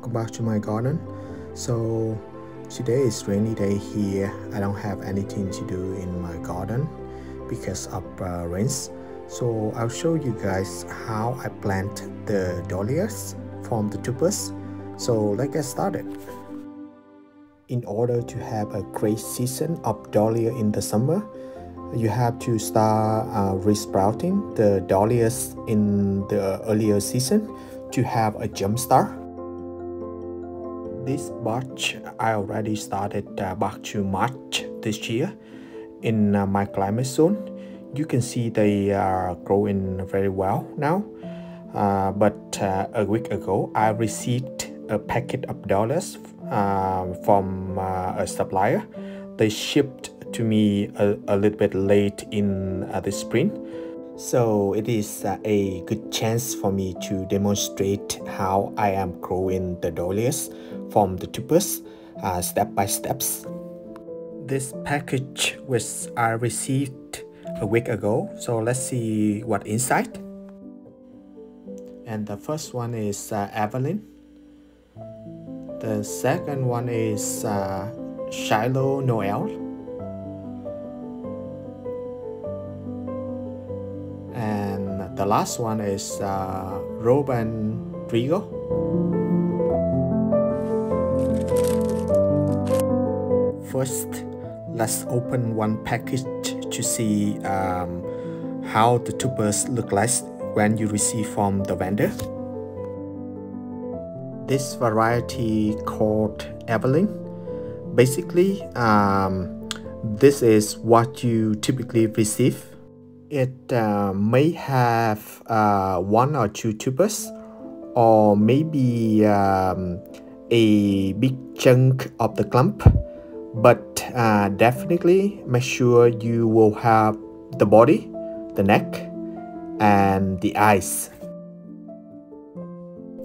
welcome back to my garden. So today is rainy day here. I don't have anything to do in my garden because of rains. So I'll show you guys how I plant the dahlias from the tubers. So let's get started. In order to have a great season of dahlia in the summer, you have to start resprouting the dahlias in the earlier season to have a jump start. This batch I already started back to March this year in my climate zone. You can see they are growing very well now. But a week ago I received a packet of dahlias from a supplier. They shipped to me a little bit late in the spring, so it is a good chance for me to demonstrate how I am growing the dahlias from the tubers step by steps. This package which I received a week ago, so let's see what inside. And the first one is Evelyn. The second one is Shiloh Noel. And the last one is Robin Rigo. First, let's open one package to see how the tubers look like when you receive from the vendor. This variety called Evelyn. Basically, this is what you typically receive. It may have one or two tubers, or maybe a big chunk of the clump, but definitely make sure you will have the body, the neck, and the eyes.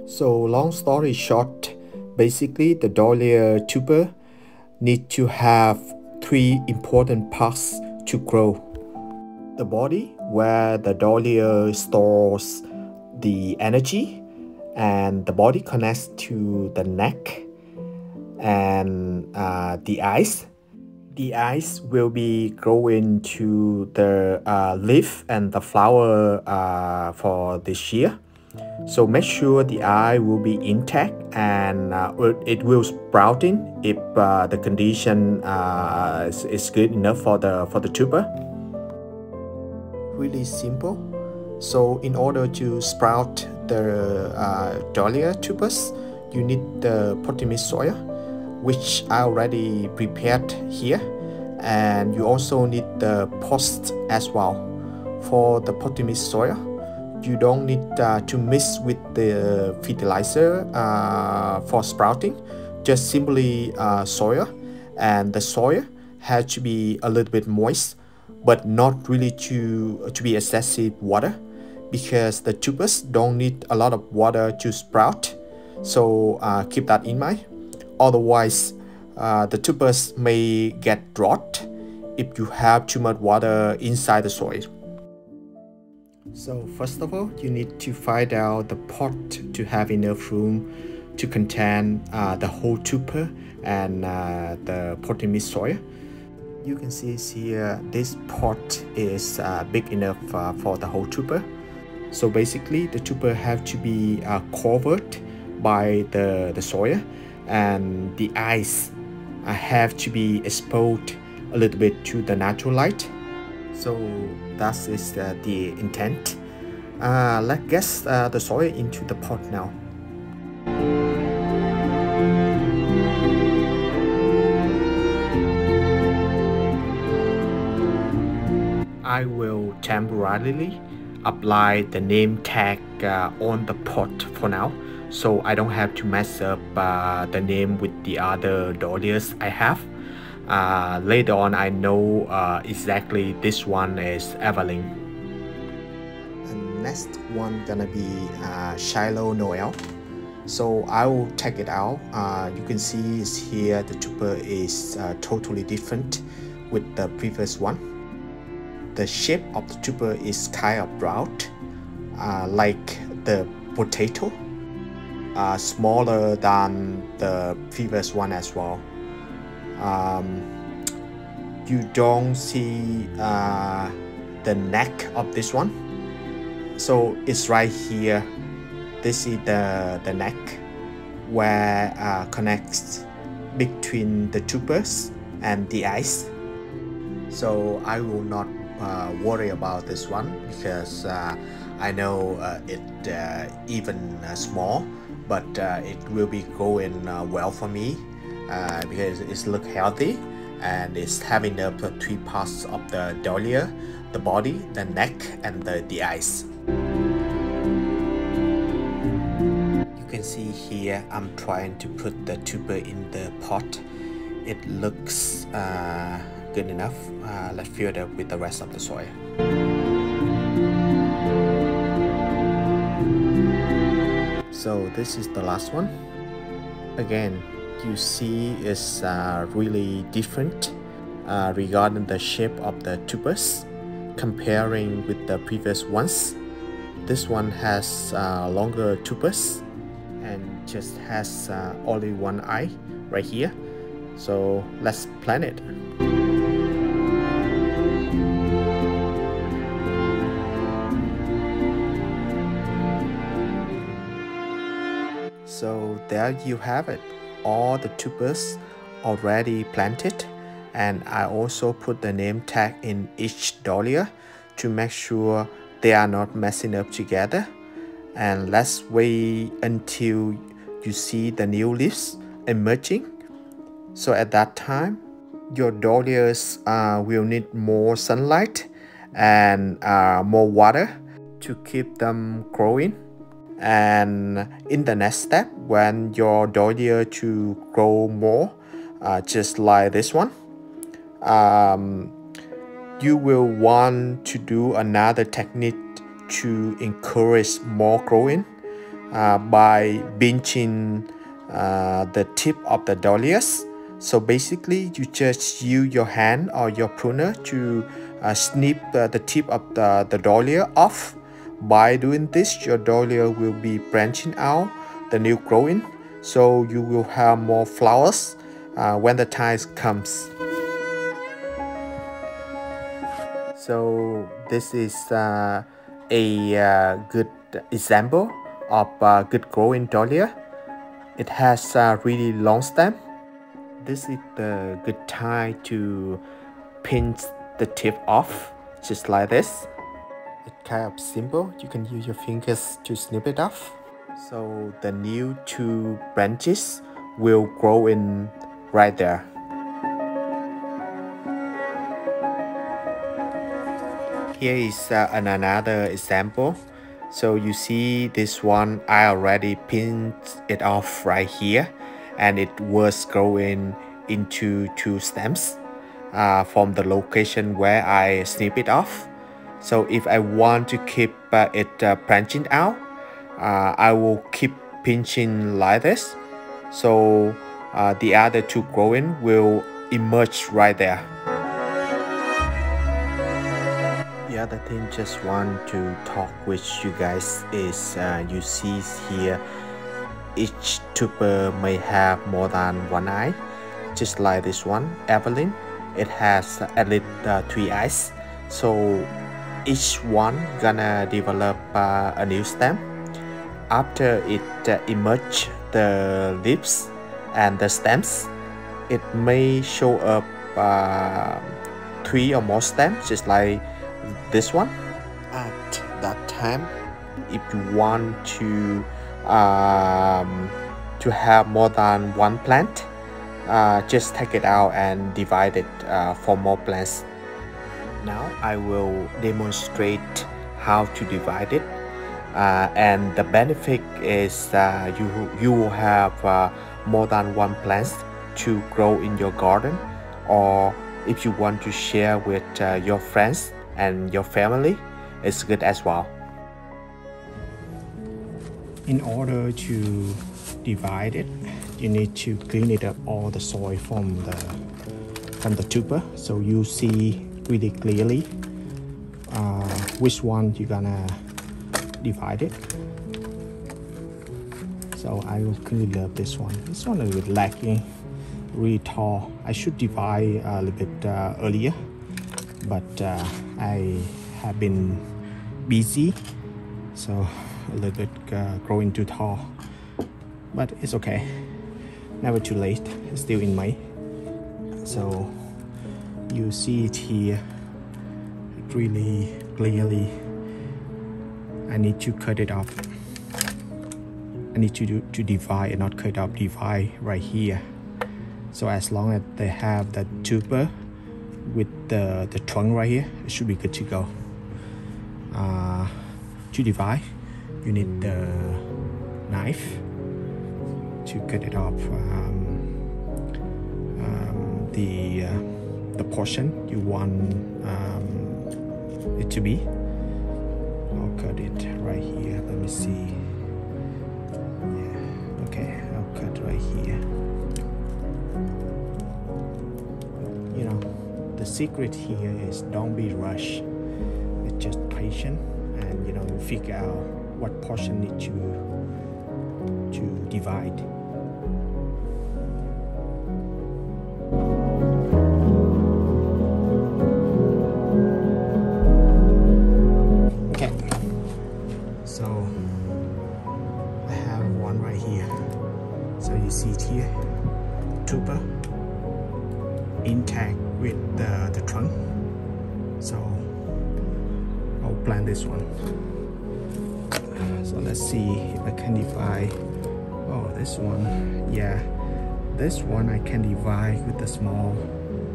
So long story short, basically the dahlia tuber need to have three important parts to grow. The body, where the dahlia stores the energy, and the body connects to the neck, and the eyes. The eyes will be growing to the leaf and the flower for this year. So make sure the eye will be intact and it will sprouting if the condition is good enough for the tuber. Really simple. So in order to sprout the dahlia tubers, you need the potting mix soil, which I already prepared here, and you also need the pots as well. For the potting mix soil, you don't need to mix with the fertilizer for sprouting, just simply soil, and the soil has to be a little bit moist, but not really to be excessive water, because the tubers don't need a lot of water to sprout. So keep that in mind. Otherwise, the tubers may get drought if you have too much water inside the soil. So first of all, you need to find out the pot to have enough room to contain the whole tuber and the potting mix soil. You can see here, this pot is big enough for the whole tuber. So basically, the tuber have to be covered by the soil, and the eyes have to be exposed a little bit to the natural light. So that is the intent. Let's get the soil into the pot now. I will temporarily apply the name tag on the pot for now, so I don't have to mess up the name with the other dahlias I have. Later on I know exactly this one is Evelyn. And next one gonna be Shiloh Noel. So I will take it out. You can see here the tuber is totally different with the previous one. The shape of the tuber is kind of round, like the potato. smaller than the previous one as well. You don't see the neck of this one, so it's right here. This is the neck where connects between the tubers and the eyes. So I will not worry about this one because I know it even small, but it will be growing well for me because it's look healthy and it's having the three parts of the dahlia: the body, the neck, and the eyes. You can see here I'm trying to put the tuber in the pot. It looks good enough. Let's fill it up with the rest of the soil. So this is the last one. Again, you see it's really different regarding the shape of the tubers comparing with the previous ones. This one has longer tubers and just has only one eye right here. So let's plant it. So there you have it, all the tubers already planted, and I also put the name tag in each dahlia to make sure they are not messing up together. And let's wait until you see the new leaves emerging. So at that time, your dahlias will need more sunlight and more water to keep them growing. And in the next step, when your dahlia to grow more, just like this one, you will want to do another technique to encourage more growing by pinching the tip of the dahlias. So basically, you just use your hand or your pruner to snip the tip of the dahlia off. By doing this, your dahlia will be branching out, the new growing, so you will have more flowers when the time comes. So this is a good example of good growing dahlia. It has a really long stem. This is the good time to pinch the tip off, just like this. It's kind of simple. You can use your fingers to snip it off. So the new two branches will grow in right there. Here is another example. So you see this one, I already pinched it off right here, and it was growing into two stems from the location where I snip it off. So if I want to keep it branching out, I will keep pinching like this. So the other two growing will emerge right there. The other thing just want to talk with you guys is you see here each tuber may have more than one eye, just like this one, Evelyn. It has at least 3 eyes. So each one gonna develop a new stem. After it emerge the leaves and the stems, it may show up 3 or more stems, just like this one. At that time, if you want to have more than one plant, just take it out and divide it for more plants. Now I will demonstrate how to divide it, and the benefit is you will have more than one plant to grow in your garden, or if you want to share with your friends and your family, it's good as well. In order to divide it, you need to clean it up all the soil from the tuber, so you see really clearly which one you're gonna divide it. So I really love this one. This one is a bit lacking, really tall. I should divide a little bit earlier, but I have been busy, so a little bit growing too tall. But it's okay. Never too late. It's still in May. So you see it here really clearly. I need to cut it off. I need to divide and not cut off, divide right here. So as long as they have the tuber with the trunk right here, it should be good to go. To divide, you need the knife to cut it off the portion you want it to be. I'll cut it right here. Let me see. Yeah, okay, I'll cut right here. You know, the secret here is don't be rushed. It's just patient, and you know, figure out what portion need to divide. Okay, so I have one right here. So you see it here, tuber intact with the trunk. So I'll plant this one. So let's see if I can divide. Oh, this one, yeah, this one I can divide with the small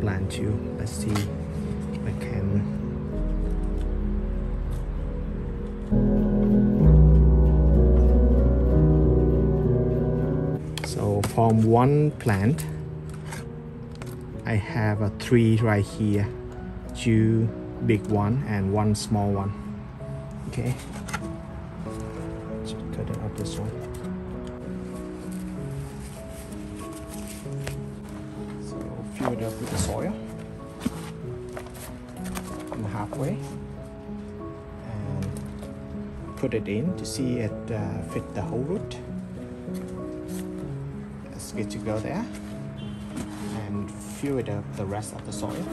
plant too. Let's see if I can. So from one plant, I have a 3 right here, 2 big one and 1 small one. Okay, just cut it up this one. So fill it up with the soil from halfway and put it in to see it fit the whole root. It's good to go there, and fill it up the rest of the soil.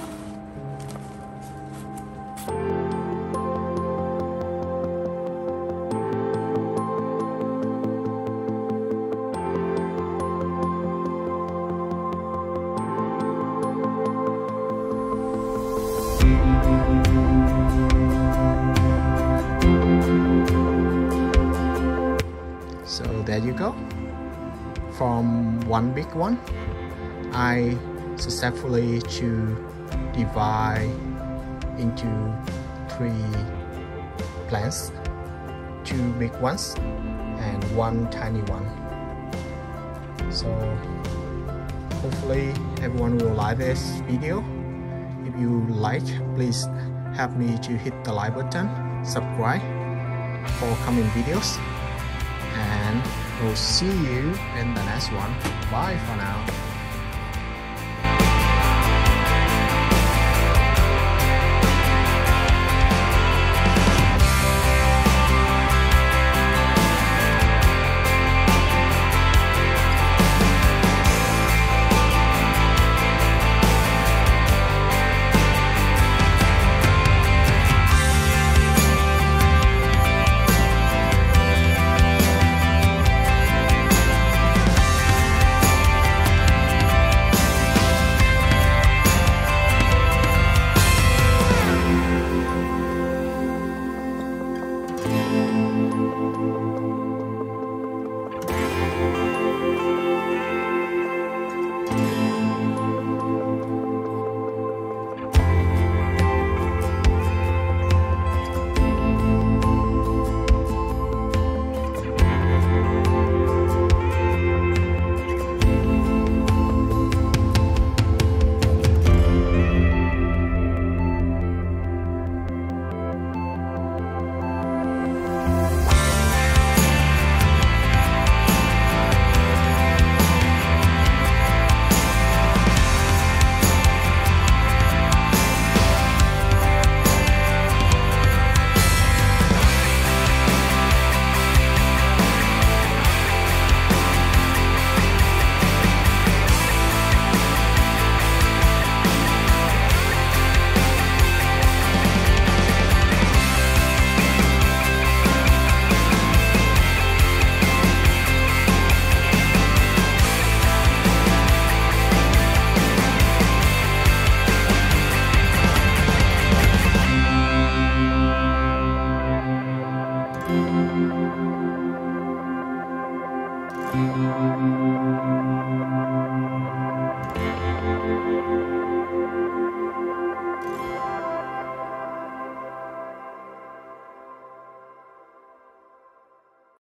So there you go. From one big one, I successfully divide into 3 plants, 2 big ones and 1 tiny one. So hopefully everyone will like this video. If you like, please help me to hit the like button, subscribe for coming videos, and we'll see you in the next one. Bye for now.